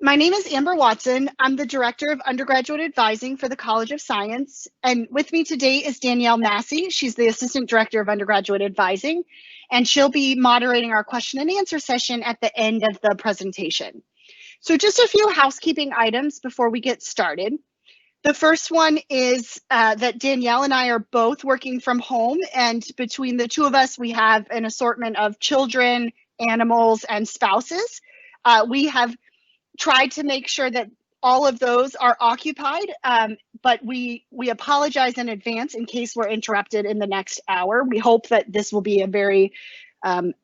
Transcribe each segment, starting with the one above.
My name is Amber Watson. I'm the Director of Undergraduate Advising for the College of Science. And with me today is Danielle Massey. She's the Assistant Director of Undergraduate Advising, and she'll be moderating our question and answer session at the end of the presentation. So just a few housekeeping items before we get started. The first one is that Danielle and I are both working from home, and between the two of us, we have an assortment of children, animals, and spouses. We have tried to make sure that all of those are occupied, but we apologize in advance in case we're interrupted in the next hour. We hope that this will be a very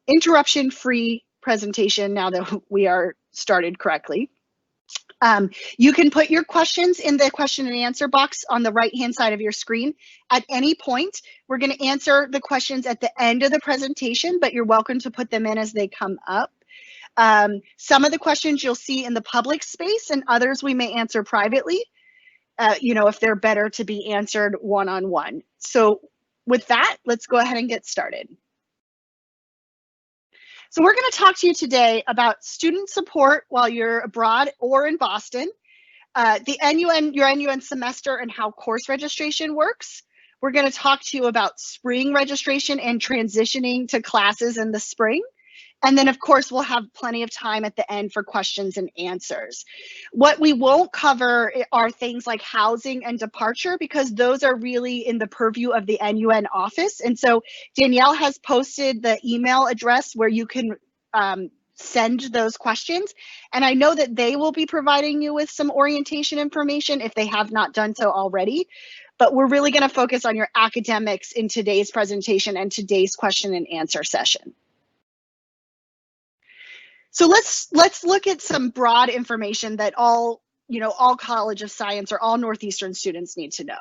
interruption-free presentation now that we are started correctly. You can put your questions in the question and answer box on the right-hand side of your screen at any point. We're going to answer the questions at the end of the presentation, but you're welcome to put them in as they come up. Some of the questions you'll see in the public space, and others we may answer privately, if they're better to be answered one-on-one. So with that, let's go ahead and get started. So we're going to talk to you today about student support while you're abroad or in Boston, your NuIn semester and how course registration works. We're going to talk to you about spring registration and transitioning to classes in the spring. And then, of course, we'll have plenty of time at the end for questions and answers. What we won't cover are things like housing and departure, because those are really in the purview of the NuIn office. And so Danielle has posted the email address where you can send those questions. And I know that they will be providing you with some orientation information if they have not done so already. But we're really going to focus on your academics in today's presentation and today's question and answer session. So let's look at some broad information that all College of Science or all Northeastern students need to know.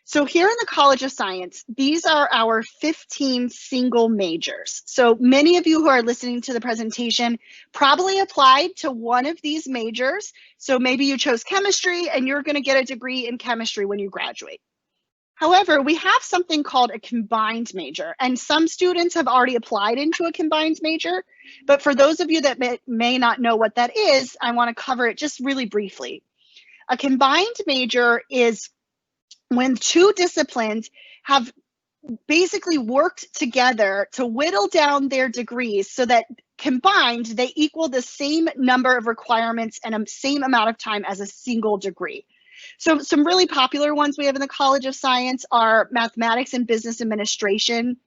So here in the College of Science, these are our 15 single majors. So many of you who are listening to the presentation probably applied to one of these majors. So maybe you chose chemistry and you're going to get a degree in chemistry when you graduate. However, we have something called a combined major, and some students have already applied into a combined major. But for those of you that may not know what that is, I want to cover it just really briefly. A combined major is when two disciplines have basically worked together to whittle down their degrees so that combined they equal the same number of requirements and the same amount of time as a single degree. So some really popular ones we have in the College of Science are mathematics and business administration,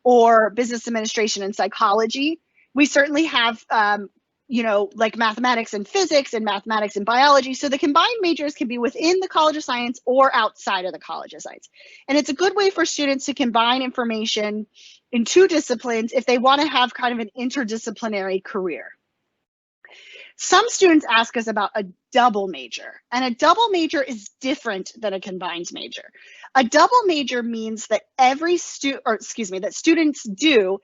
or business administration and psychology. We certainly have, like mathematics and physics and mathematics and biology. So the combined majors can be within the College of Science or outside of the College of Science. And it's a good way for students to combine information in two disciplines if they want to have kind of an interdisciplinary career. Some students ask us about a double major, and a double major is different than a combined major. A double major means that that students do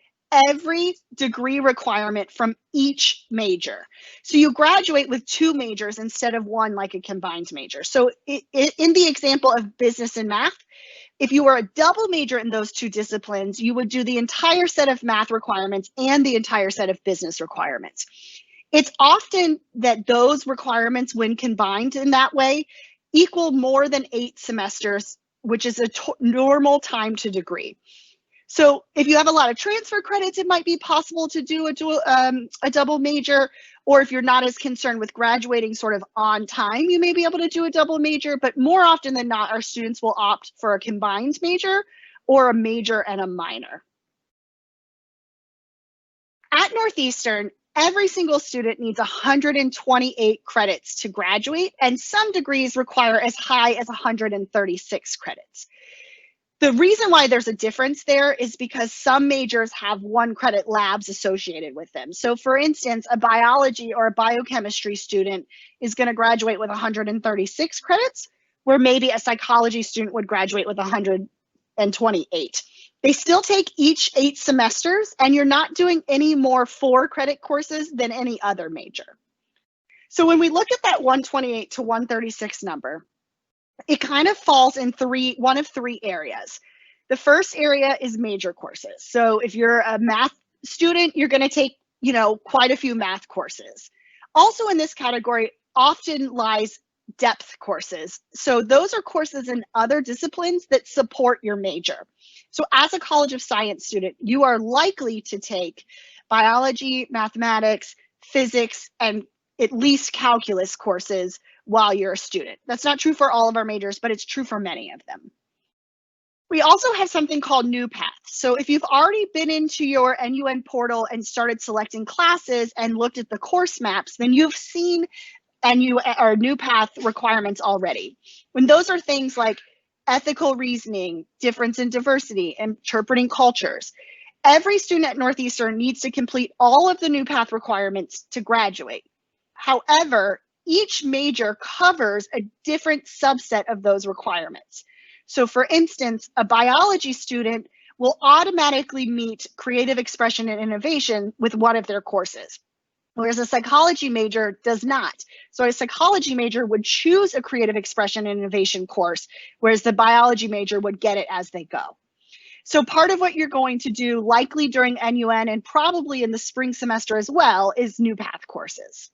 every degree requirement from each major. So you graduate with two majors instead of one like a combined major. So in the example of business and math, if you were a double major in those two disciplines, you would do the entire set of math requirements and the entire set of business requirements. It's often that those requirements, when combined in that way, equal more than 8 semesters, which is a normal time to degree. So if you have a lot of transfer credits, it might be possible to do a double major, or if you're not as concerned with graduating sort of on time, you may be able to do a double major, but more often than not, our students will opt for a combined major or a major and a minor. At Northeastern, every single student needs 128 credits to graduate, and some degrees require as high as 136 credits. The reason why there's a difference there is because some majors have 1 credit labs associated with them. So for instance, a biology or a biochemistry student is going to graduate with 136 credits, where maybe a psychology student would graduate with 128. They still take each 8 semesters, and you're not doing any more 4 credit courses than any other major. So when we look at that 128 to 136 number, it kind of falls in one of three areas. The first area is major courses. So if you're a math student, you're going to take, quite a few math courses. Also in this category often lies depth courses. So those are courses in other disciplines that support your major. So as a College of Science student, you are likely to take biology, mathematics, physics, and at least calculus courses while you're a student. That's not true for all of our majors, but it's true for many of them. We also have something called NuPath. So if you've already been into your NuIn portal and started selecting classes and looked at the course maps, then you've seen NuPath requirements already. When those are things like ethical reasoning, difference in diversity, interpreting cultures, every student at Northeastern needs to complete all of the NuPath requirements to graduate. However, each major covers a different subset of those requirements. So for instance, a biology student will automatically meet creative expression and innovation with one of their courses, whereas a psychology major does not. So a psychology major would choose a creative expression and innovation course, whereas the biology major would get it as they go. So part of what you're going to do, likely during NuIn and probably in the spring semester as well, is NuPath courses.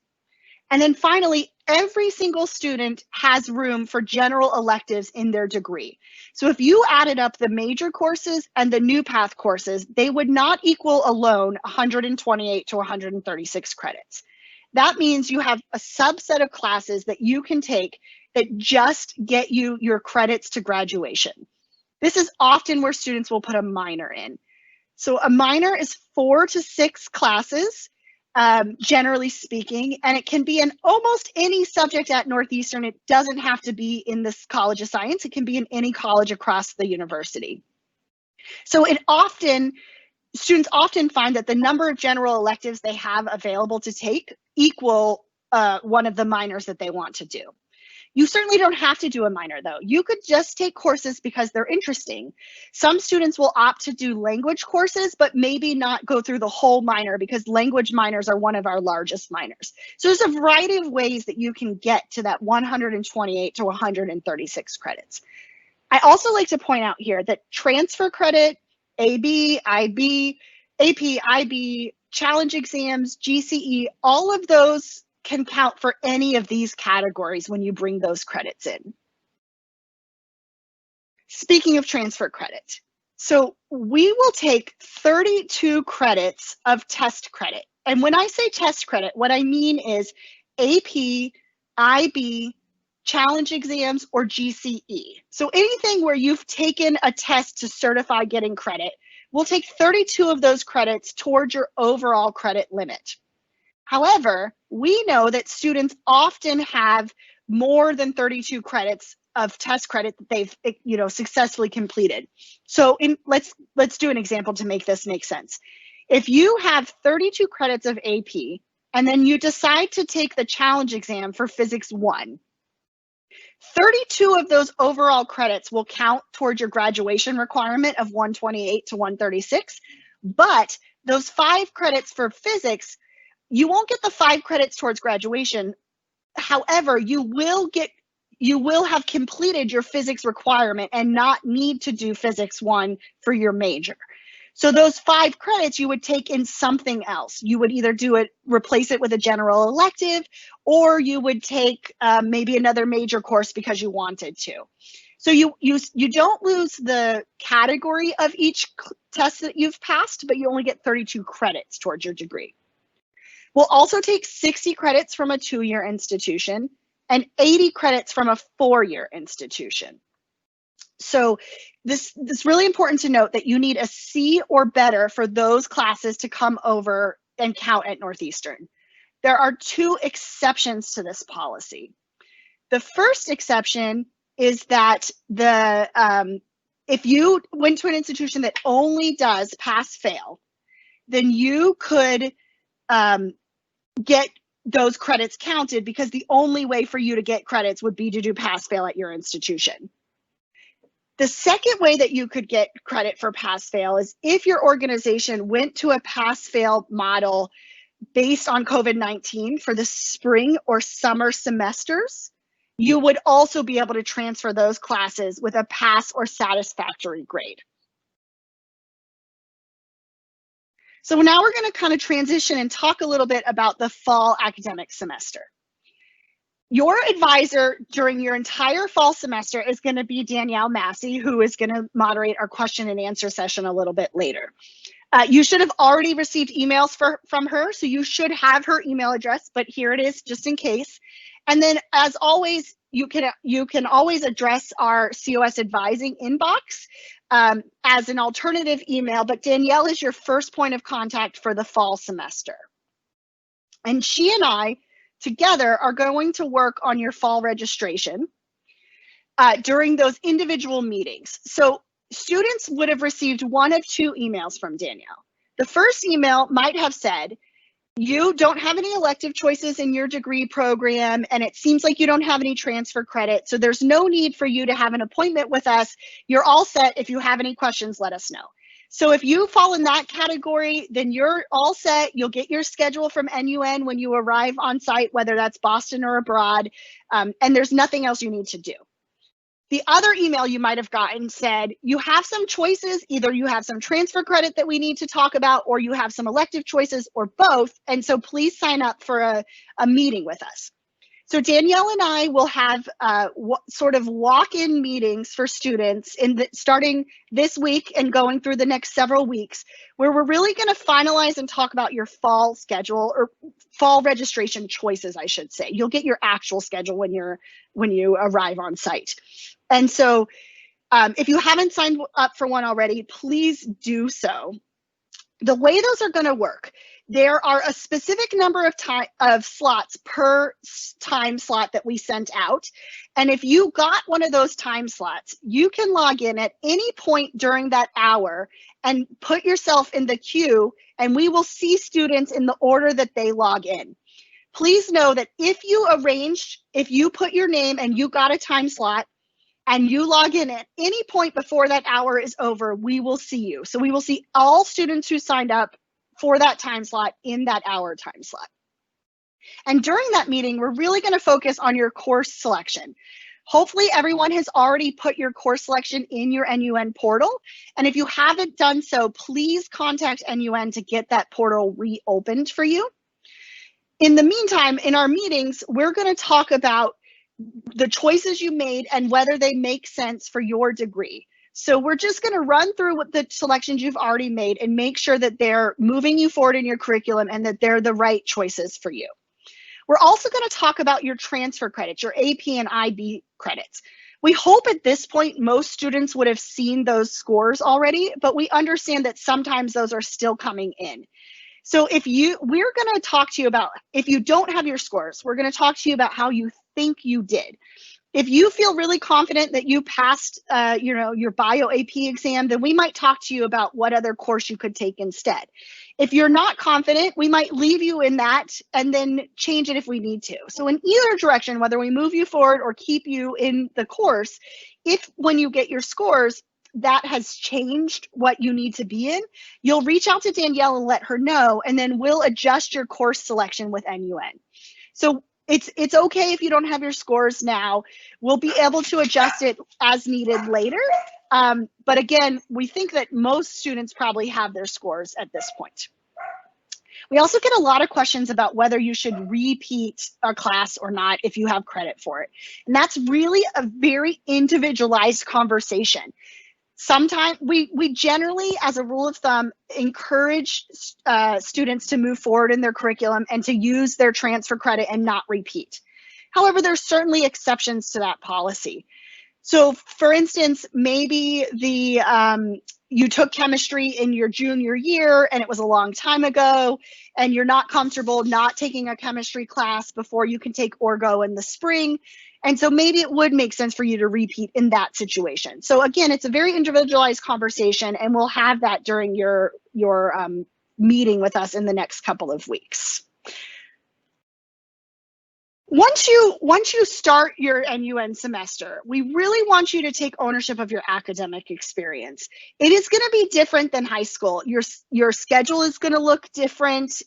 And then finally, every single student has room for general electives in their degree. So if you added up the major courses and the NuPath courses, they would not equal alone 128 to 136 credits. That means you have a subset of classes that you can take that just get you your credits to graduation. This is often where students will put a minor in. So a minor is 4 to 6 classes, generally speaking, and it can be in almost any subject at Northeastern. It doesn't have to be in this College of Science. It can be in any college across the university. So students often find that the number of general electives they have available to take equal one of the minors that they want to do. You certainly don't have to do a minor, though. You could just take courses because they're interesting. Some students will opt to do language courses, but maybe not go through the whole minor because language minors are one of our largest minors. So there's a variety of ways that you can get to that 128 to 136 credits. I also like to point out here that transfer credit, AB, IB, AP, IB, challenge exams, GCE, all of those can count for any of these categories when you bring those credits in. Speaking of transfer credit, so we will take 32 credits of test credit. And when I say test credit, what I mean is AP, IB, challenge exams, or GCE. So anything where you've taken a test to certify getting credit, we'll take 32 of those credits towards your overall credit limit. However, we know that students often have more than 32 credits of test credit that they've successfully completed. So let's do an example to make this make sense. If you have 32 credits of AP and then you decide to take the challenge exam for Physics 1, 32 of those overall credits will count towards your graduation requirement of 128 to 136, but those 5 credits for physics, you won't get the 5 credits towards graduation. However, you will have completed your physics requirement and not need to do Physics 1 for your major. So those 5 credits you would take in something else. You would either replace it with a general elective, or you would take maybe another major course because you wanted to. So you don't lose the category of each test that you've passed, but you only get 32 credits towards your degree. We'll also take 60 credits from a 2-year institution and 80 credits from a 4-year institution. So this is really important to note that you need a C or better for those classes to come over and count at Northeastern. There are 2 exceptions to this policy. The first exception is that if you went to an institution that only does pass-fail, then you could get those credits counted because the only way for you to get credits would be to do pass-fail at your institution. The second way that you could get credit for pass-fail is if your organization went to a pass-fail model based on COVID-19 for the spring or summer semesters, you would also be able to transfer those classes with a pass or satisfactory grade. So now we're going to kind of transition and talk a little bit about the fall academic semester. Your advisor during your entire fall semester is going to be Danielle Massey, who is going to moderate our question and answer session a little bit later. You should have already received emails from her, so you should have her email address, but here it is just in case. And then, as always, you can always address our COS advising inbox as an alternative email, but Danielle is your first point of contact for the fall semester. And she and I together are going to work on your fall registration during those individual meetings. So students would have received one of two emails from Danielle. The first email might have said, you don't have any elective choices in your degree program, and it seems like you don't have any transfer credit, so there's no need for you to have an appointment with us. You're all set. If you have any questions, let us know. So if you fall in that category, then you're all set. You'll get your schedule from NuIn when you arrive on site, whether that's Boston or abroad, and there's nothing else you need to do. The other email you might have gotten said, you have some choices, either you have some transfer credit that we need to talk about, or you have some elective choices, or both, and so please sign up for a meeting with us. So Danielle and I will have sort of walk-in meetings for students starting this week and going through the next several weeks, where we're really going to finalize and talk about your fall schedule, or fall registration choices, I should say. You'll get your actual schedule when you arrive on site. And so if you haven't signed up for one already, please do so. The way those are going to work, there are a specific number of slots per time slot that we sent out. And if you got one of those time slots, you can log in at any point during that hour and put yourself in the queue, and we will see students in the order that they log in. Please know that if you put your name and you got a time slot, and you log in at any point before that hour is over, we will see you. So we will see all students who signed up for that time slot in that hour time slot. And during that meeting, we're really going to focus on your course selection. Hopefully everyone has already put your course selection in your NuIn portal. And if you haven't done so, please contact NuIn to get that portal reopened for you. In the meantime, in our meetings, we're going to talk about the choices you made and whether they make sense for your degree. So we're just going to run through what the selections you've already made and make sure that they're moving you forward in your curriculum and that they're the right choices for you. We're also going to talk about your transfer credits, your AP and IB credits. We hope at this point most students would have seen those scores already, but we understand that sometimes those are still coming in. So we're going to talk to you about, if you don't have your scores, we're going to talk to you about how you think you did. If you feel really confident that you passed your bio AP exam, then we might talk to you about what other course you could take instead. If you're not confident, we might leave you in that and then change it if we need to. So in either direction, whether we move you forward or keep you in the course, if when you get your scores, that has changed what you need to be in, you'll reach out to Danielle and let her know, and then we'll adjust your course selection with NuIn. So it's okay if you don't have your scores now. We'll be able to adjust it as needed later. But again, we think that most students probably have their scores at this point. We also get a lot of questions about whether you should repeat a class or not if you have credit for it. And that's really a very individualized conversation. Sometimes we generally, as a rule of thumb, encourage students to move forward in their curriculum and to use their transfer credit and not repeat. However, there's certainly exceptions to that policy. So for instance, maybe you took chemistry in your junior year and it was a long time ago, and you're not comfortable not taking a chemistry class before you can take Orgo in the spring. And so maybe it would make sense for you to repeat in that situation. So again, it's a very individualized conversation, and we'll have that during your meeting with us in the next couple of weeks. Once you start your NuIn semester, we really want you to take ownership of your academic experience. It is going to be different than high school. Your schedule is going to look different.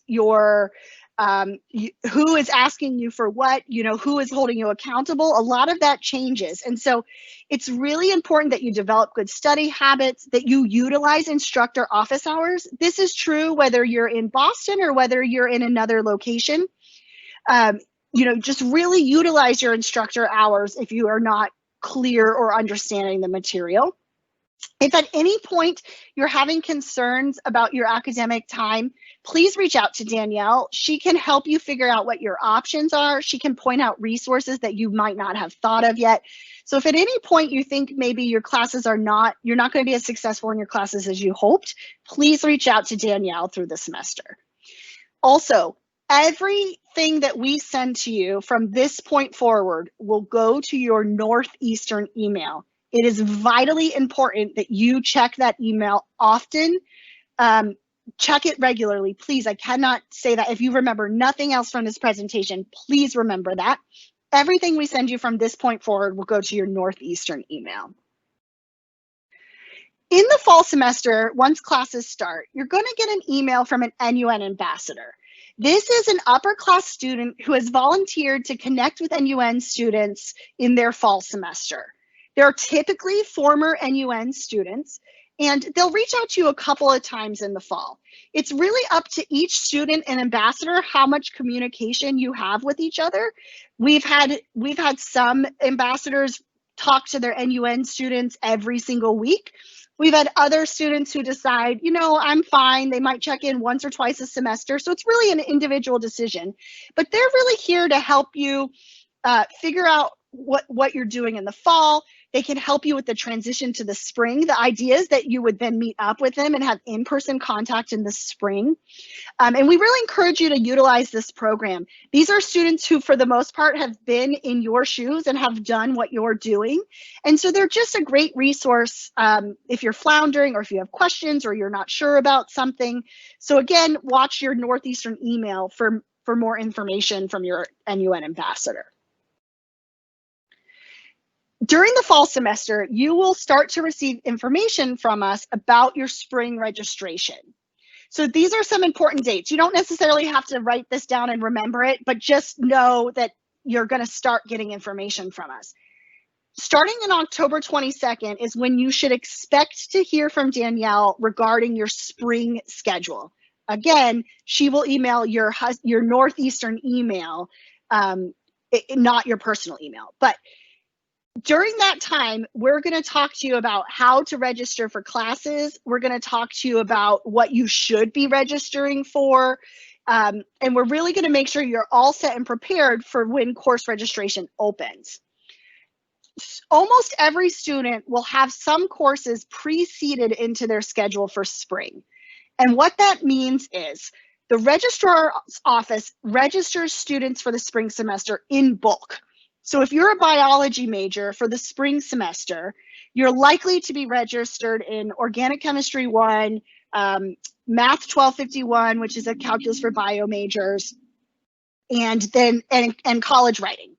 Who is asking you for what, who is holding you accountable, a lot of that changes. And so it's really important that you develop good study habits, that you utilize instructor office hours. This is true whether you're in Boston or whether you're in another location. just really utilize your instructor hours if you are not clear or understanding the material. If at any point you're having concerns about your academic time, please reach out to Danielle. She can help you figure out what your options are. She can point out resources that you might not have thought of yet. So if at any point you think maybe your classes you're not going to be as successful in your classes as you hoped, please reach out to Danielle through the semester. Also, everything that we send to you from this point forward will go to your Northeastern email. It is vitally important that you check that email often. Check it regularly, please. I cannot say that. If you remember nothing else from this presentation, please remember that. Everything we send you from this point forward will go to your Northeastern email. In the fall semester, once classes start, you're going to get an email from an NuIn ambassador. This is an upper class student who has volunteered to connect with NuIn students in their fall semester. They're typically former NuIn students, and they'll reach out to you a couple of times in the fall. It's really up to each student and ambassador how much communication you have with each other. We've had some ambassadors talk to their NuIn students every single week. We've had other students who decide, I'm fine. They might check in once or twice a semester. So it's really an individual decision, but they're really here to help you figure out what you're doing in the fall. They can help you with the transition to the spring. The idea is that you would then meet up with them and have in-person contact in the spring. And we really encourage you to utilize this program. These are students who, for the most part, have been in your shoes and have done what you're doing. And so they're just a great resource if you're floundering or if you have questions or you're not sure about something. So again, watch your Northeastern email for more information from your NuIn ambassador. During the fall semester, you will start to receive information from us about your spring registration. So these are some important dates. You don't necessarily have to write this down and remember it, but just know that you're going to start getting information from us. Starting on October 22nd is when you should expect to hear from Danielle regarding your spring schedule. Again, she will email your Northeastern email, not your personal email. But during that time, we're going to talk to you about how to register for classes. We're going to talk to you about what you should be registering for. And we're really going to make sure you're all set and prepared for when course registration opens. Almost every student will have some courses preceded into their schedule for spring. And what that means is the registrar's office registers students for the spring semester in bulk. So if you're a biology major for the spring semester, you're likely to be registered in Organic Chemistry 1, Math 1251, which is a calculus for bio majors, and college writing.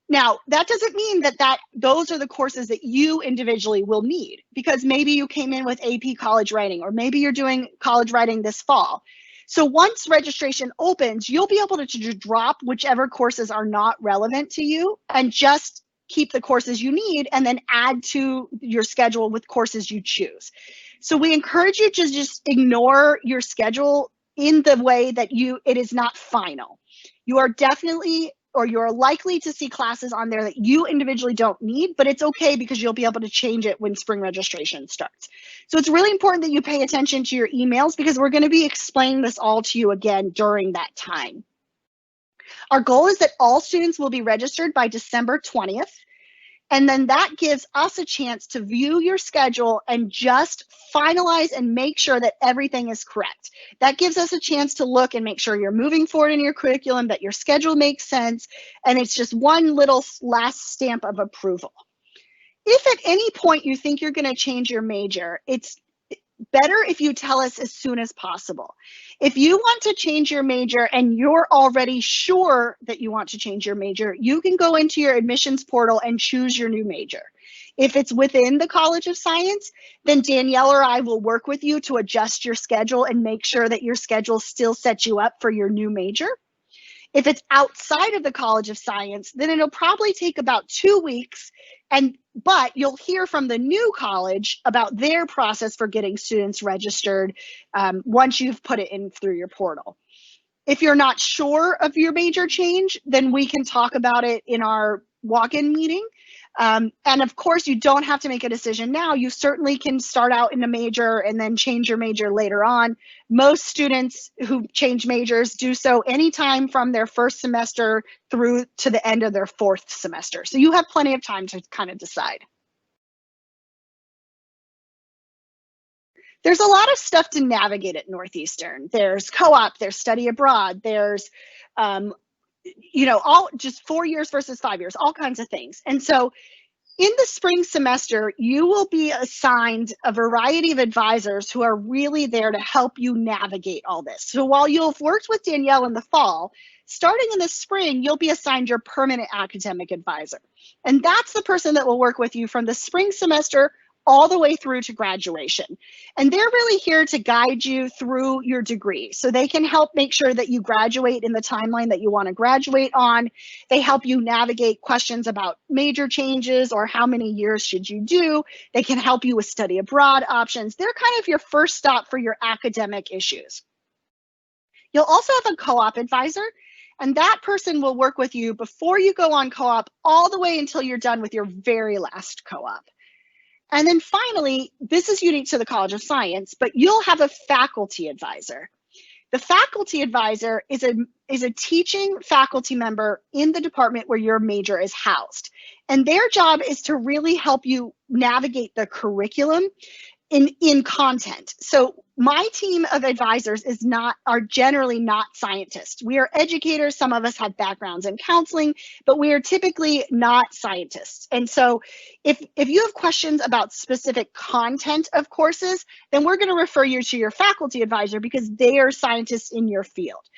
Now, that doesn't mean that those are the courses that you individually will need, because maybe you came in with AP college writing, or maybe you're doing college writing this fall. So once registration opens, you'll be able to drop whichever courses are not relevant to you and just keep the courses you need and then add to your schedule with courses you choose. So we encourage you to just ignore your schedule in the way that it is not final. You are definitely, or you're likely to see classes on there that you individually don't need, but it's okay because you'll be able to change it when spring registration starts. So it's really important that you pay attention to your emails because we're going to be explaining this all to you again during that time. Our goal is that all students will be registered by December 20th. And then that gives us a chance to view your schedule and just finalize and make sure that everything is correct. That gives us a chance to look and make sure you're moving forward in your curriculum, that your schedule makes sense, and it's just one little last stamp of approval. If at any point you think you're going to change your major, it's better if you tell us as soon as possible. If you want to change your major and you're already sure that you want to change your major, you can go into your admissions portal and choose your new major. If it's within the College of Science, then Danielle or I will work with you to adjust your schedule and make sure that your schedule still sets you up for your new major. If it's outside of the College of Science, then it'll probably take about 2 weeks, but you'll hear from the new college about their process for getting students registered once you've put it in through your portal. If you're not sure of your major change, then we can talk about it in our walk-in meeting. And of course, you don't have to make a decision now. You certainly can start out in a major and then change your major later on. Most students who change majors do so anytime from their first semester through to the end of their fourth semester. So you have plenty of time to kind of decide. There's a lot of stuff to navigate at Northeastern. There's co-op, there's study abroad, there's all just 4 years versus 5 years, all kinds of things. And so in the spring semester, you will be assigned a variety of advisors who are really there to help you navigate all this. So while you'll have worked with Danielle in the fall, starting in the spring, you'll be assigned your permanent academic advisor. And that's the person that will work with you from the spring semester all the way through to graduation. And they're really here to guide you through your degree. So they can help make sure that you graduate in the timeline that you want to graduate on. They help you navigate questions about major changes or how many years should you do. They can help you with study abroad options. They're kind of your first stop for your academic issues. You'll also have a co-op advisor, and that person will work with you before you go on co-op all the way until you're done with your very last co-op. And then finally, this is unique to the College of Science, but you'll have a faculty advisor. The faculty advisor is a teaching faculty member in the department where your major is housed. And their job is to really help you navigate the curriculum in content. So my team of advisors are generally not scientists. We are educators. Some of us have backgrounds in counseling, but we are typically not scientists. And so if you have questions about specific content of courses, then we're going to refer you to your faculty advisor because they are scientists in your field.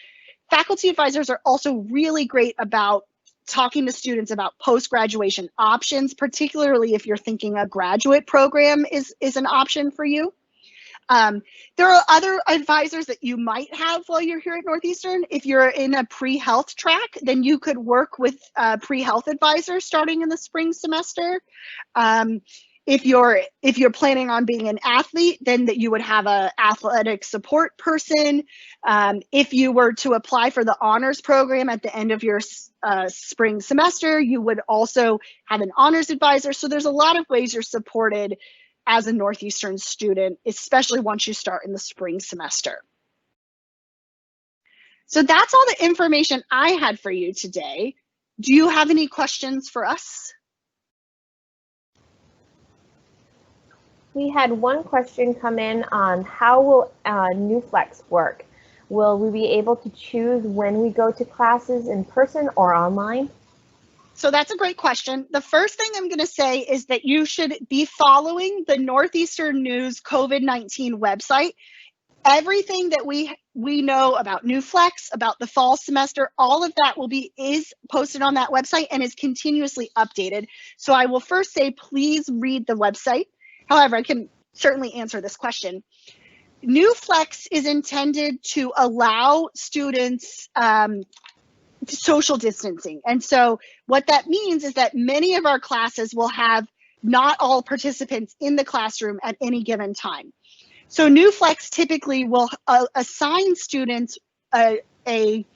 Faculty advisors are also really great about talking to students about post-graduation options, particularly if you're thinking a graduate program is an option for you. There are other advisors that you might have while you're here at Northeastern. If you're in a pre-health track, then you could work with a pre-health advisor starting in the spring semester. If you're planning on being an athlete, then that you would have an athletic support person. If you were to apply for the honors program at the end of your spring semester, you would also have an honors advisor. So there's a lot of ways you're supported as a Northeastern student, especially once you start in the spring semester. So that's all the information I had for you today. Do you have any questions for us? We had one question come in on how will NuFlex work? Will we be able to choose when we go to classes in person or online? So that's a great question. The first thing I'm going to say is that you should be following the Northeastern News COVID-19 website. Everything that we know about NuFlex, about the fall semester, all of that is posted on that website and is continuously updated. So I will first say, please read the website. However, I can certainly answer this question. NuFlex is intended to allow students social distancing. And so what that means is that many of our classes will have not all participants in the classroom at any given time. So NuFlex typically will assign students a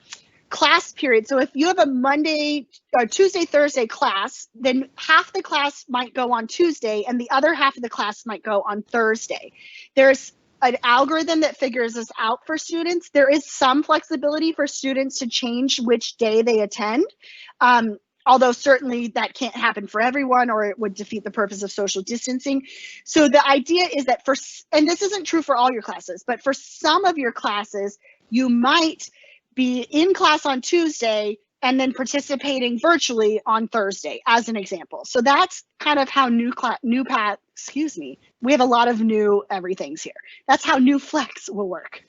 class period. So if you have a Monday or Tuesday, Thursday class, then half the class might go on Tuesday and the other half of the class might go on Thursday. There's an algorithm that figures this out for students. There is some flexibility for students to change which day they attend. Although certainly that can't happen for everyone or it would defeat the purpose of social distancing. So the idea is that and this isn't true for all your classes, but for some of your classes, you might be in class on Tuesday and then participating virtually on Thursday, as an example. So that's kind of how we have a lot of new everythings here. That's how NuFlex will work.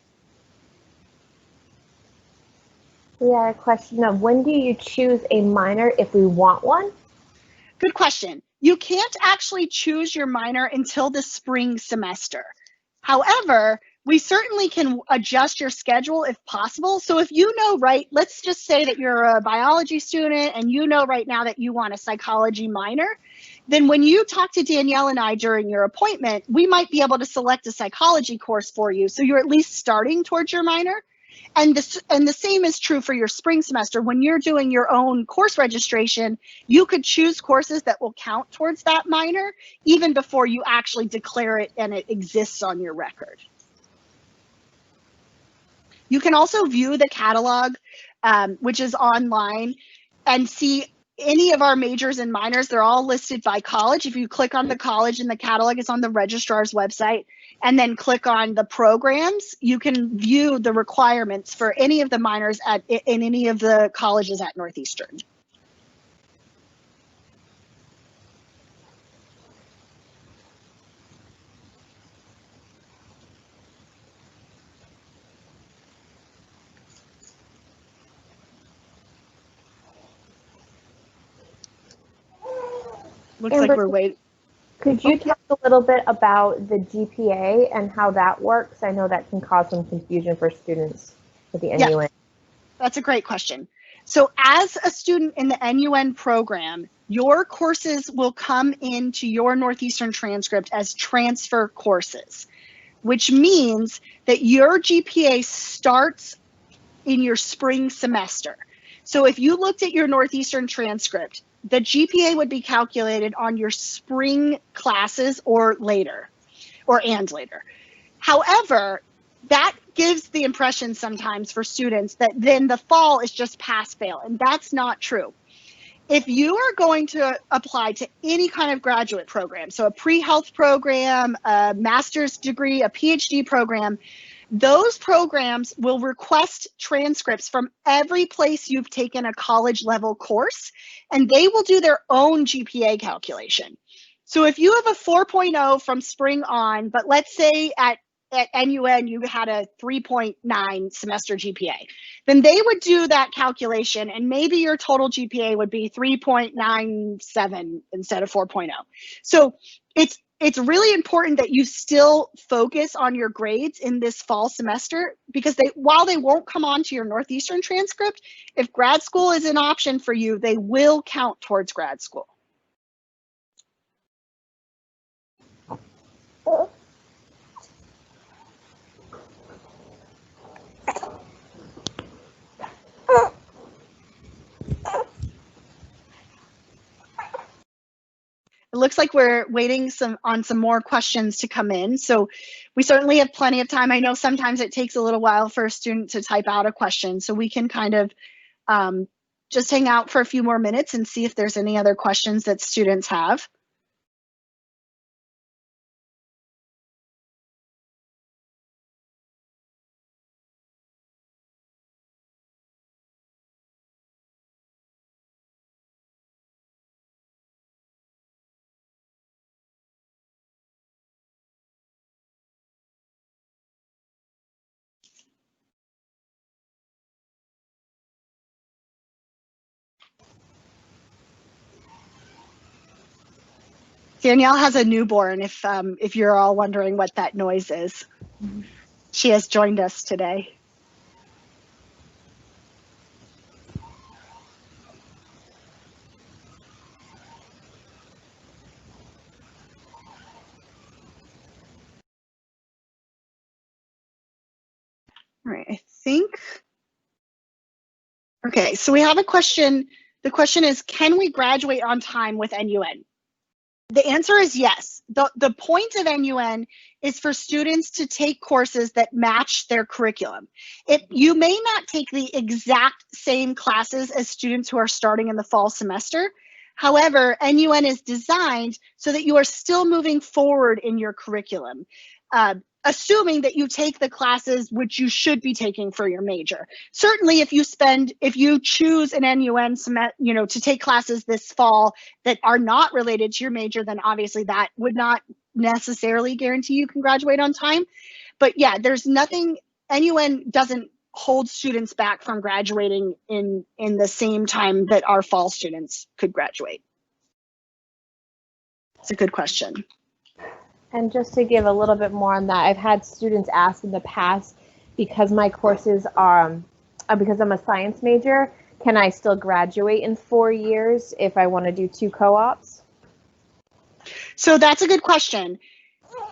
We had a question of when do you choose a minor if we want one? Good question. You can't actually choose your minor until the spring semester. However, we certainly can adjust your schedule if possible. So if you know, right, let's just say that you're a biology student and you know right now that you want a psychology minor, then when you talk to Danielle and I during your appointment, we might be able to select a psychology course for you. So you're at least starting towards your minor. And the same is true for your spring semester. When you're doing your own course registration, you could choose courses that will count towards that minor even before you actually declare it and it exists on your record. You can also view the catalog, which is online, and see any of our majors and minors. They're all listed by college. If you click on the college in the catalog, it's on the registrar's website, and then click on the programs, you can view the requirements for any of the minors in any of the colleges at Northeastern. Looks Amber, like we're waiting. Could you talk a little bit about the GPA and how that works? I know that can cause some confusion for students with the NUIN. Yeah, that's a great question. So as a student in the NUN program, your courses will come into your Northeastern transcript as transfer courses, which means that your GPA starts in your spring semester. So if you looked at your Northeastern transcript, the GPA would be calculated on your spring classes or later, and later. However, that gives the impression sometimes for students that then the fall is just pass fail, and that's not true. If you are going to apply to any kind of graduate program, so a pre-health program, a master's degree, a PhD program, those programs will request transcripts from every place you've taken a college level course, and they will do their own GPA calculation. So if you have a 4.0 from spring on, but let's say at NUN you had a 3.9 semester GPA, then they would do that calculation, and maybe your total GPA would be 3.97 instead of 4.0. So it's really important that you still focus on your grades in this fall semester, because while they won't come onto your Northeastern transcript, if grad school is an option for you, they will count towards grad school. It looks like we're waiting on some more questions to come in. So we certainly have plenty of time. I know sometimes it takes a little while for a student to type out a question, so we can kind of just hang out for a few more minutes and see if there's any other questions that students have. Danielle has a newborn, if you're all wondering what that noise is. She has joined us today. All right, I think. Okay, so we have a question. The question is, can we graduate on time with NUN? The answer is yes. The point of NUN is for students to take courses that match their curriculum. You may not take the exact same classes as students who are starting in the fall semester. However, NUN is designed so that you are still moving forward in your curriculum, assuming that you take the classes which you should be taking for your major. Certainly, if you choose an NUN to take classes this fall that are not related to your major, then obviously that would not necessarily guarantee you can graduate on time. But yeah, there's nothing, NUN doesn't hold students back from graduating in the same time that our fall students could graduate. It's a good question. And just to give a little bit more on that, I've had students ask in the past, because my courses are, because I'm a science major, can I still graduate in 4 years if I want to do 2 co-ops? So that's a good question.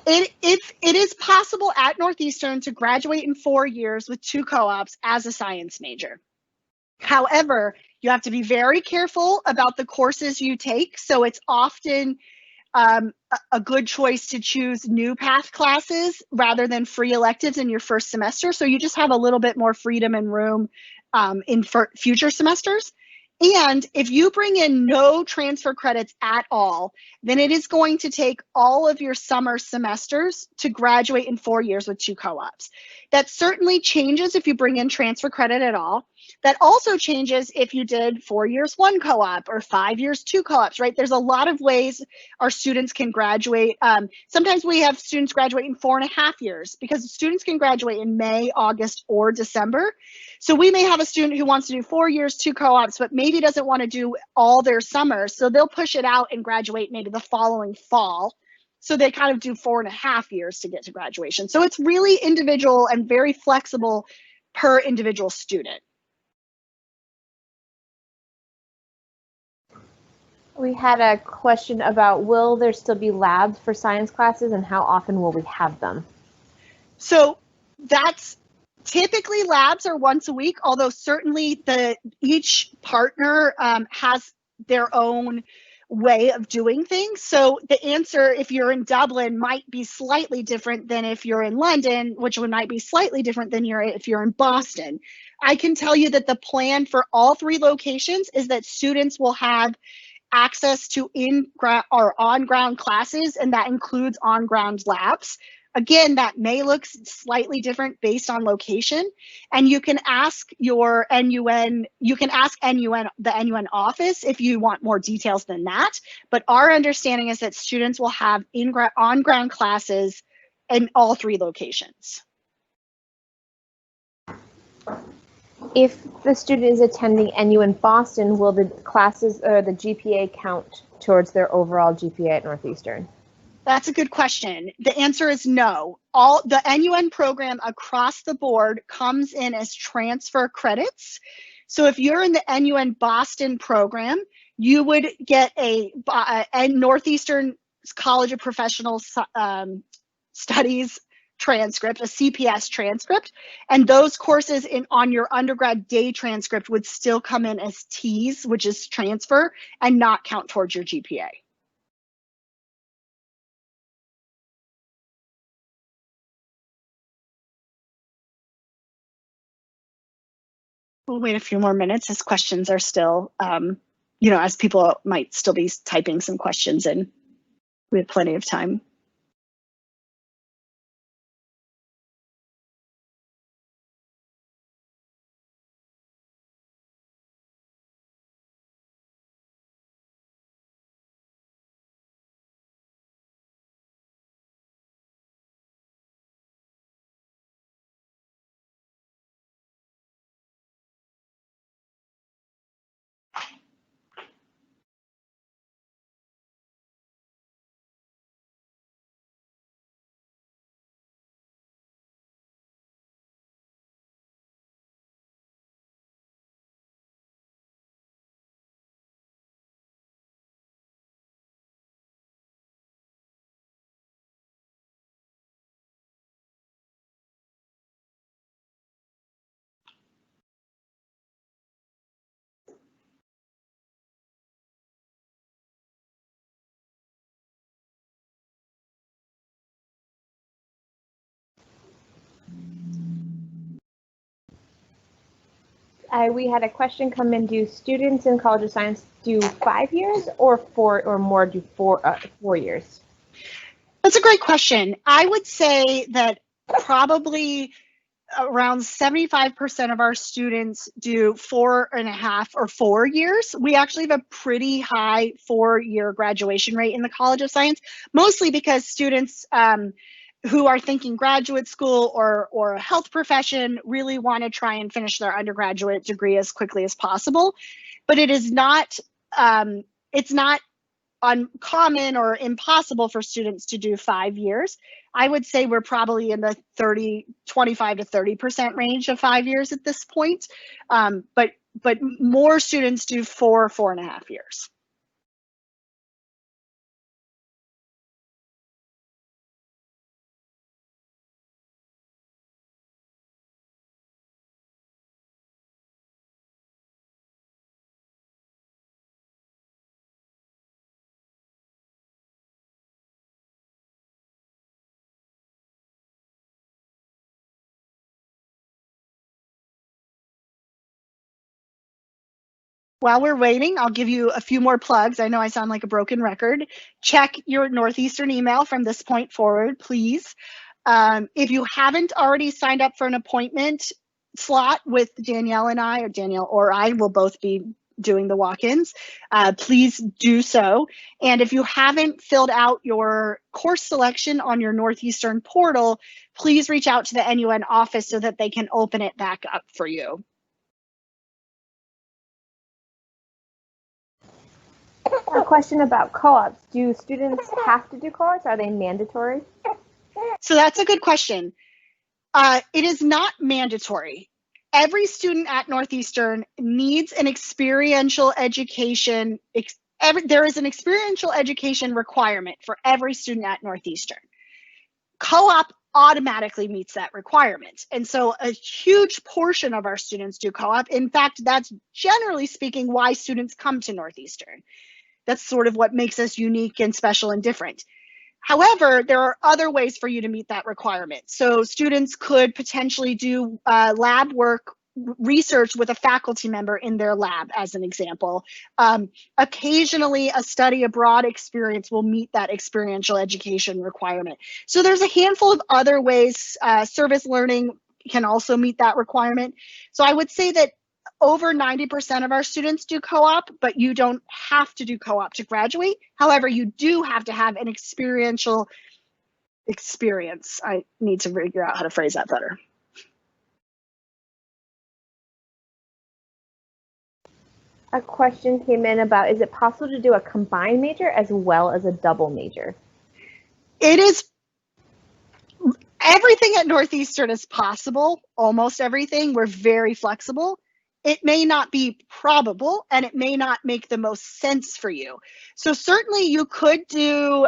It is possible at Northeastern to graduate in 4 years with 2 co-ops as a science major. However, you have to be very careful about the courses you take. So it's often a good choice to choose new path classes rather than free electives in your first semester. So you just have a little bit more freedom and room in future semesters. And if you bring in no transfer credits at all, then it is going to take all of your summer semesters to graduate in 4 years with 2 co-ops. That certainly changes if you bring in transfer credit at all. That also changes if you did 4 years 1 co-op or 5 years 2 co-ops, right? There's a lot of ways our students can graduate. Sometimes we have students graduate in 4.5 years because students can graduate in May, August, or December. So we may have a student who wants to do 4 years, 2 co-ops, but maybe doesn't want to do all their summer. So they'll push it out and graduate maybe the following fall. So they kind of do 4.5 years to get to graduation. So it's really individual and very flexible per individual student. We had a question about, will there still be labs for science classes and how often will we have them? So that's typically labs are once a week, although certainly each partner has their own way of doing things. So the answer, if you're in Dublin, might be slightly different than if you're in London, which might be slightly different than if you're in Boston. I can tell you that the plan for all 3 locations is that students will have access to on-ground classes, and that includes on-ground labs. Again, that may look slightly different based on location, and you can ask your NUN, the NUN office if you want more details than that. But our understanding is that students will have on-ground classes in all 3 locations. If the student is attending NUIN Boston, will the classes or the GPA count towards their overall GPA at Northeastern? That's a good question. The answer is no. All the NUN program across the board comes in as transfer credits. So if you're in the NUN Boston program, you would get a Northeastern College of Professional Studies transcript, a CPS transcript, and those courses on your undergrad day transcript would still come in as T's, which is transfer, and not count towards your GPA. We'll wait a few more minutes as questions are still, as people might still be typing some questions in. We have plenty of time. We had a question come in. Do students in College of Science do 5 years or 4 or more do 4 years? That's a great question. I would say that probably around 75% of our students do 4.5 or 4 years. We actually have a pretty high 4-year graduation rate in the College of Science, mostly because students who are thinking graduate school or a health profession really want to try and finish their undergraduate degree as quickly as possible. But it is not, it's not uncommon or impossible for students to do 5 years. I would say we're probably in the 25 to 30% range of 5 years at this point. But more students do 4.5 years. while we're waiting, I'll give you a few more plugs. I know I sound like a broken record. Check your Northeastern email from this point forward, please. If you haven't already signed up for an appointment slot with Danielle and I, or Danielle or I will both be doing the walk-ins, please do so. And if you haven't filled out your course selection on your Northeastern portal, please reach out to the NuIn office so that they can open it back up for you. A question about co-ops. Do students have to do co-ops? Are they mandatory? So that's a good question. It is not mandatory. Every student at Northeastern needs an experiential education. There is an experiential education requirement for every student at Northeastern. Co-op automatically meets that requirement. And so a huge portion of our students do co-op. In fact, that's generally speaking why students come to Northeastern. That's sort of what makes us unique and special and different. However, there are other ways for you to meet that requirement. So students could potentially do lab work research with a faculty member in their lab, as an example. Occasionally, a study abroad experience will meet that experiential education requirement. So there's a handful of other ways. Service learning can also meet that requirement. So I would say that over 90% of our students do co-op, but you don't have to do co-op to graduate. However, you do have to have an experiential experience. I need to figure out how to phrase that better. A question came in about, is it possible to do a combined major as well as a double major? It is. Everything at Northeastern is possible, almost everything. We're very flexible. It may not be probable, and it may not make the most sense for you. So certainly you could do,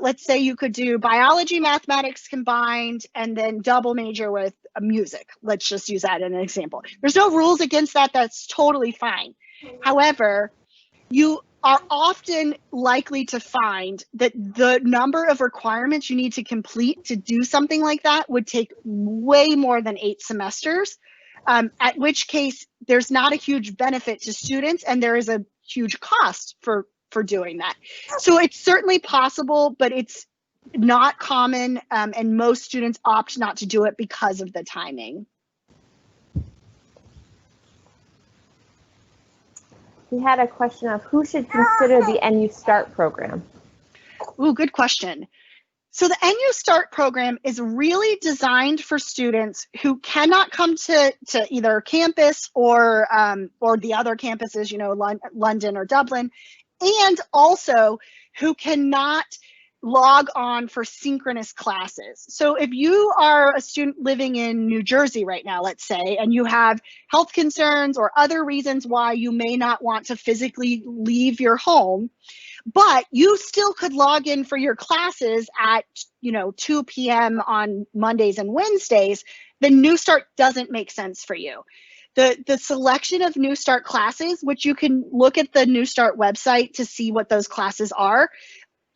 let's say you could do biology, mathematics combined, and then double major with music. Let's just use that as an example. There's no rules against that. That's totally fine. However, you are often likely to find that the number of requirements you need to complete to do something like that would take way more than 8 semesters. At which case there's not a huge benefit to students, and there is a huge cost for doing that. So it's certainly possible, but it's not common, and most students opt not to do it because of the timing. We had a question of who should consider the NU START program. Ooh, good question. So the NU START program is really designed for students who cannot come to either campus or the other campuses, you know, London or Dublin, and also who cannot log on for synchronous classes. So if you are a student living in New Jersey right now, let's say, and you have health concerns or other reasons why you may not want to physically leave your home, but you still could log in for your classes at, 2 p.m. on Mondays and Wednesdays, then New Start doesn't make sense for you. The selection of New Start classes, which you can look at the New Start website to see what those classes are,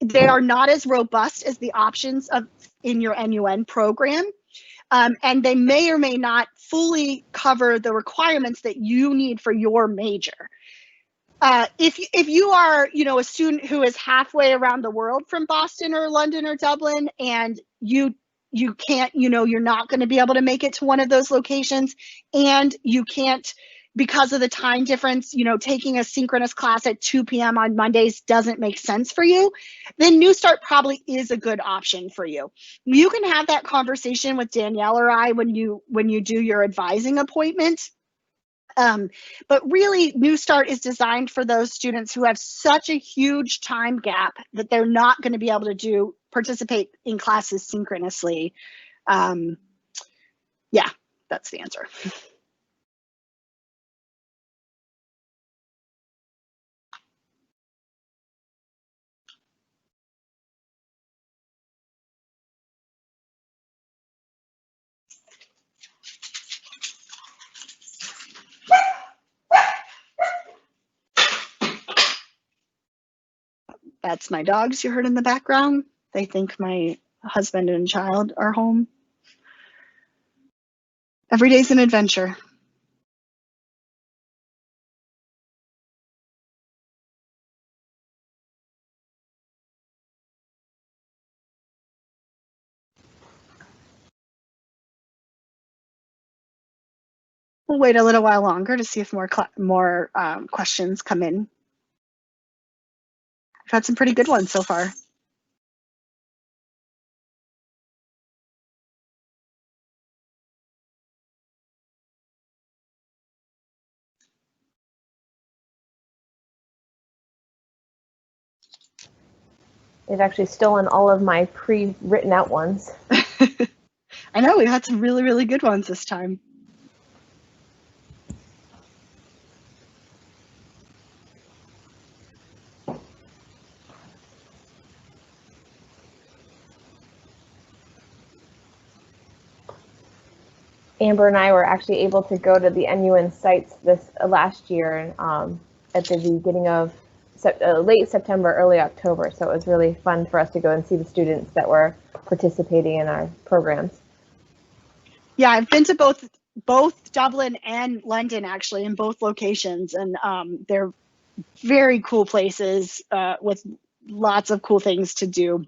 they are not as robust as the options in your NuIn program. And they may or may not fully cover the requirements that you need for your major. If you are, a student who is halfway around the world from Boston or London or Dublin, and you can't, you're not going to be able to make it to one of those locations, and you can't, because of the time difference, taking a synchronous class at 2 p.m. on Mondays doesn't make sense for you, then New Start probably is a good option for you. You can have that conversation with Danielle or I when you do your advising appointment. But really, New Start is designed for those students who have such a huge time gap that they're not going to be able to participate in classes synchronously. Yeah, that's the answer. That's my dogs you heard in the background. They think my husband and child are home. Every day's an adventure. We'll wait a little while longer to see if more questions come in. I've had some pretty good ones so far. They've actually stolen all of my pre-written out ones. I know, we've had some really, really good ones this time. Amber and I were actually able to go to the NuIn sites this last year at the beginning of late September, early October. So it was really fun for us to go and see the students that were participating in our programs. Yeah, I've been to both Dublin and London actually, in both locations, and they're very cool places with lots of cool things to do.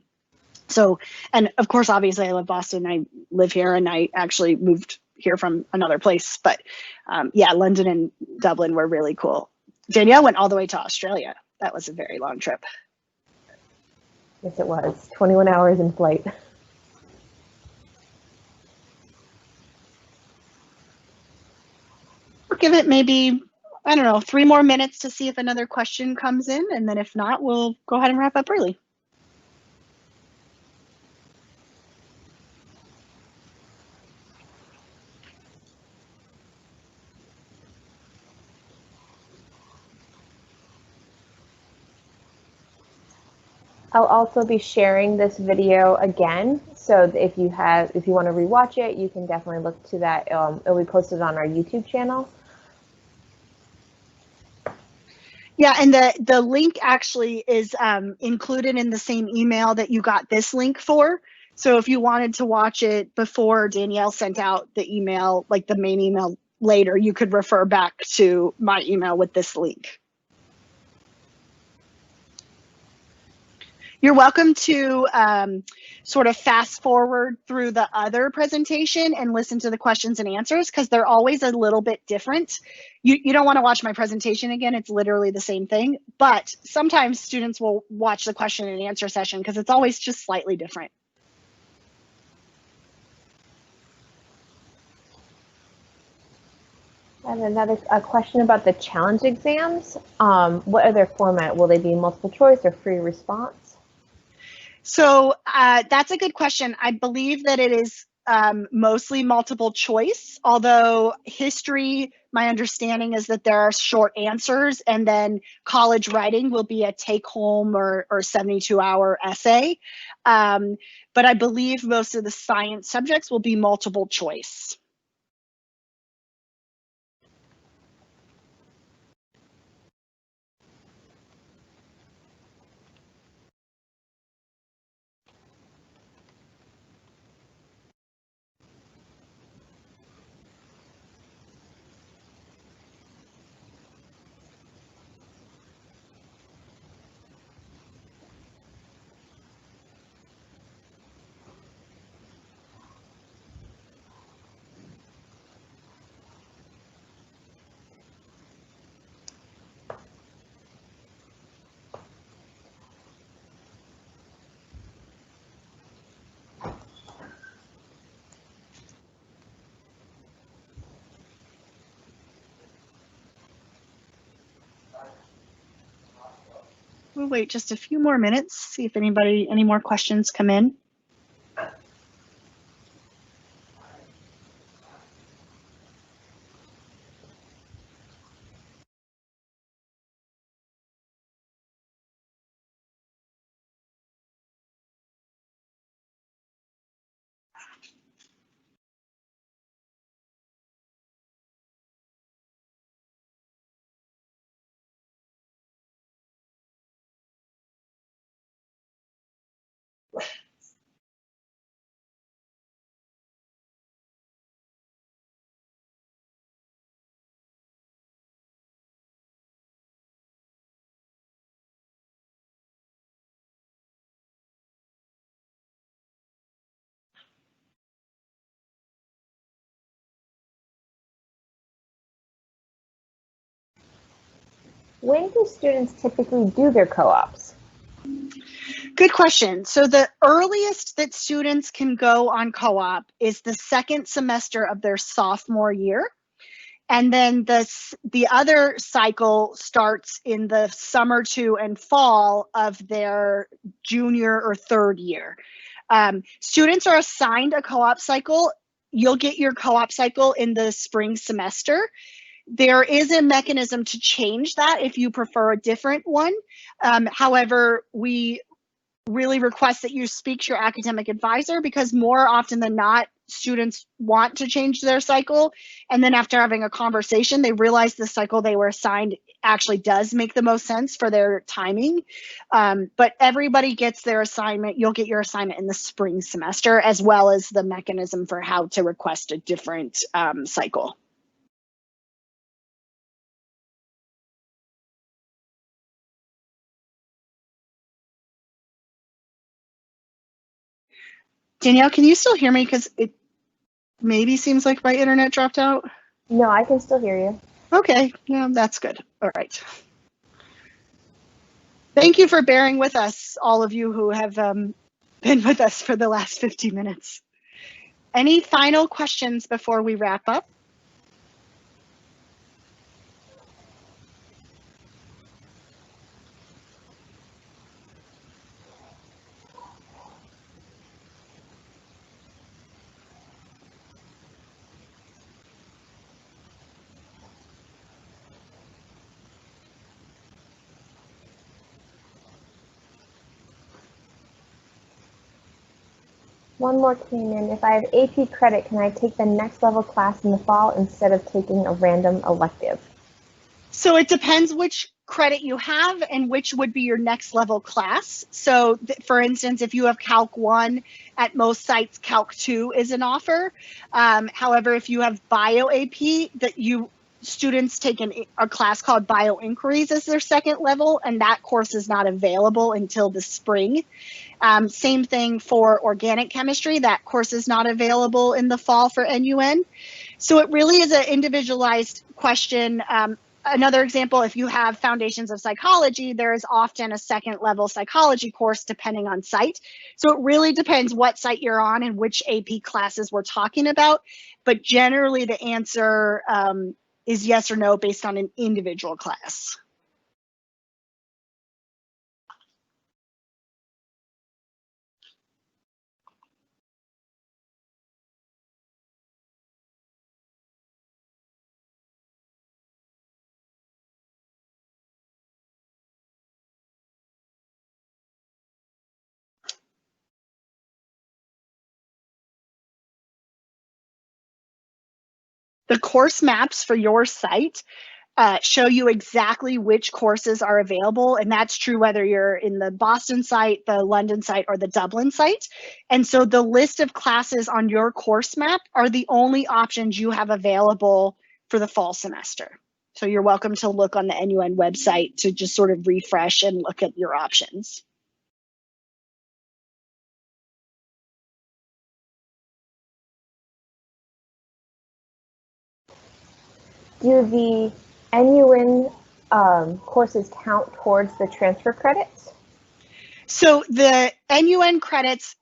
So, and of course, obviously, I love Boston. I live here, and I actually moved here from another place. But yeah, London and Dublin were really cool. Danielle went all the way to Australia. That was a very long trip. Yes, it was 21 hours in flight. We'll give it maybe, I don't know, 3 more minutes to see if another question comes in. And then if not, we'll go ahead and wrap up early. I'll also be sharing this video again. So if you want to rewatch it, you can definitely look to that. It'll be posted on our YouTube channel. Yeah, and the link actually is included in the same email that you got this link for. So if you wanted to watch it before Danielle sent out the email, like the main email later, you could refer back to my email with this link. You're welcome to sort of fast forward through the other presentation and listen to the questions and answers, because they're always a little bit different. You don't want to watch my presentation again. It's literally the same thing. But sometimes students will watch the question and answer session because it's always just slightly different. I have a question about the challenge exams. What are their format? Will they be multiple choice or free response? So that's a good question. I believe that it is mostly multiple choice, although history, my understanding is that there are short answers, and then college writing will be a take home or 72-hour essay. But I believe most of the science subjects will be multiple choice. We'll wait just a few more minutes, see if any more questions come in. When do students typically do their co-ops? Good question. So the earliest that students can go on co-op is the second semester of their sophomore year. And then the other cycle starts in the summer to and fall of their junior or third year. Students are assigned a co-op cycle. You'll get your co-op cycle in the spring semester. There is a mechanism to change that if you prefer a different one. However, we really request that you speak to your academic advisor, because more often than not, students want to change their cycle. And then after having a conversation, they realize the cycle they were assigned actually does make the most sense for their timing. But everybody gets their assignment. You'll get your assignment in the spring semester, as well as the mechanism for how to request a different cycle. Danielle, can you still hear me? Because it maybe seems like my internet dropped out. No, I can still hear you. Okay, yeah, that's good. All right. Thank you for bearing with us, all of you who have been with us for the last 50 minutes. Any final questions before we wrap up? One more came in. If I have AP credit, can I take the next level class in the fall instead of taking a random elective? So it depends which credit you have and which would be your next level class. So for instance, if you have Calc 1, at most sites, Calc 2 is an offer. However, if you have Bio AP, students take a class called Bio Inquiries as their second level, and that course is not available until the spring. Same thing for organic chemistry. That course is not available in the fall for NUN. So it really is an individualized question. Another example, if you have Foundations of Psychology, there is often a second level psychology course depending on site. So it really depends what site you're on and which AP classes we're talking about. But generally the answer is yes or no based on an individual class. The course maps for your site show you exactly which courses are available. And that's true whether you're in the Boston site, the London site, or the Dublin site. And so the list of classes on your course map are the only options you have available for the fall semester. So you're welcome to look on the NUN website to just sort of refresh and look at your options. Do the NUN courses count towards the transfer credits? So the NUN credits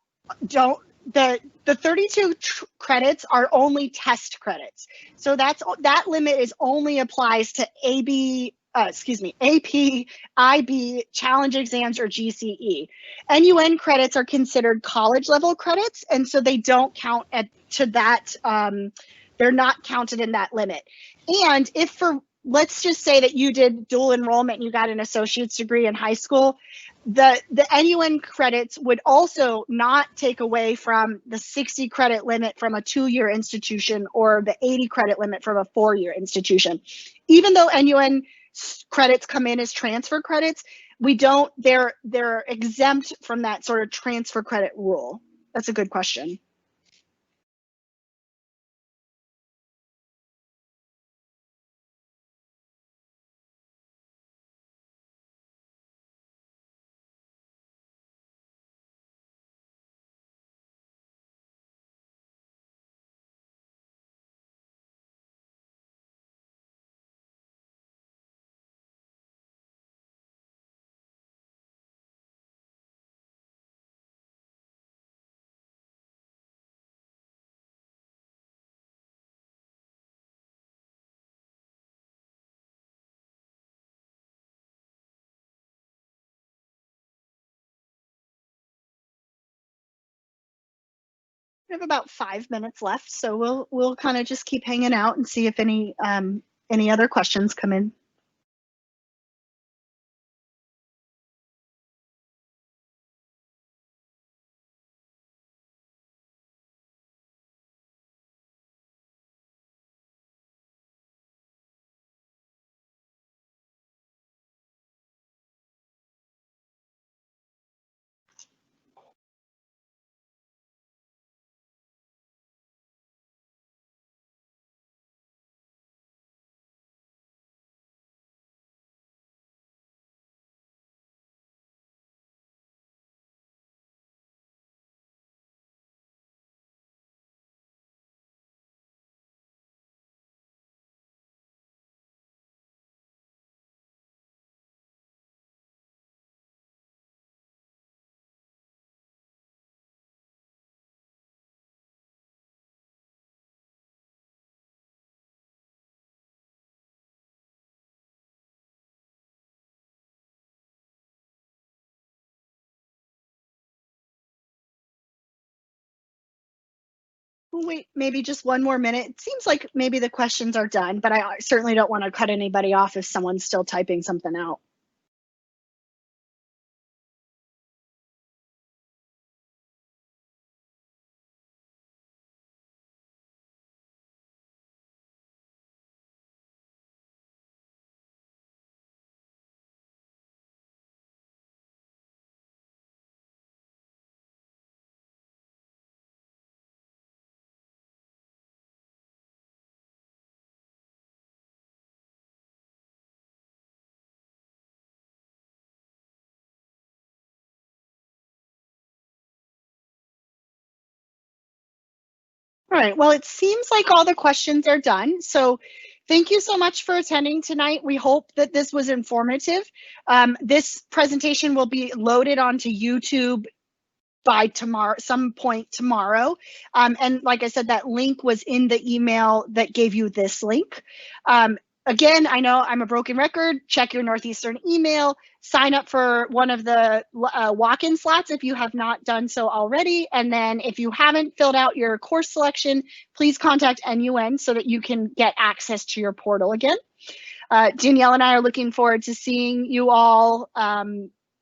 don't, the 32 credits are only test credits. So that limit is only applies to AP, IB, challenge exams, or GCE. NUN credits are considered college level credits, and so they don't count to that. They're not counted in that limit. And let's just say that you did dual enrollment and you got an associate's degree in high school, the NUN credits would also not take away from the 60 credit limit from a 2-year institution or the 80 credit limit from a 4-year institution. Even though NUN credits come in as transfer credits, they're exempt from that sort of transfer credit rule. That's a good question. We have about 5 minutes left, so we'll kind of just keep hanging out and see if any other questions come in. We'll wait maybe just one more minute. It seems like maybe the questions are done, but I certainly don't want to cut anybody off if someone's still typing something out. All right, well, it seems like all the questions are done. So thank you so much for attending tonight. We hope that this was informative. This presentation will be loaded onto YouTube by tomorrow, some point tomorrow. And like I said, that link was in the email that gave you this link. Again, I know I'm a broken record. Check your Northeastern email. Sign up for one of the walk-in slots if you have not done so already. And then if you haven't filled out your course selection, please contact NuIn so that you can get access to your portal again. Danielle and I are looking forward to seeing you all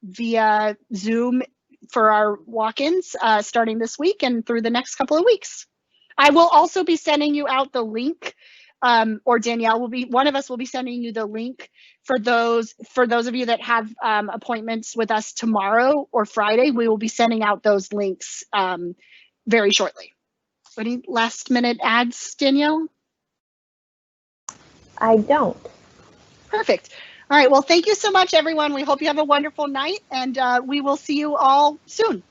via Zoom for our walk-ins starting this week and through the next couple of weeks. I will also be sending you out the link, or Danielle will be, one of us will be sending you the link for those of you that have appointments with us tomorrow or Friday. We will be sending out those links very shortly. Any last minute ads, Danielle? I don't. Perfect. All right, well, thank you so much, everyone. We hope you have a wonderful night, and we will see you all soon.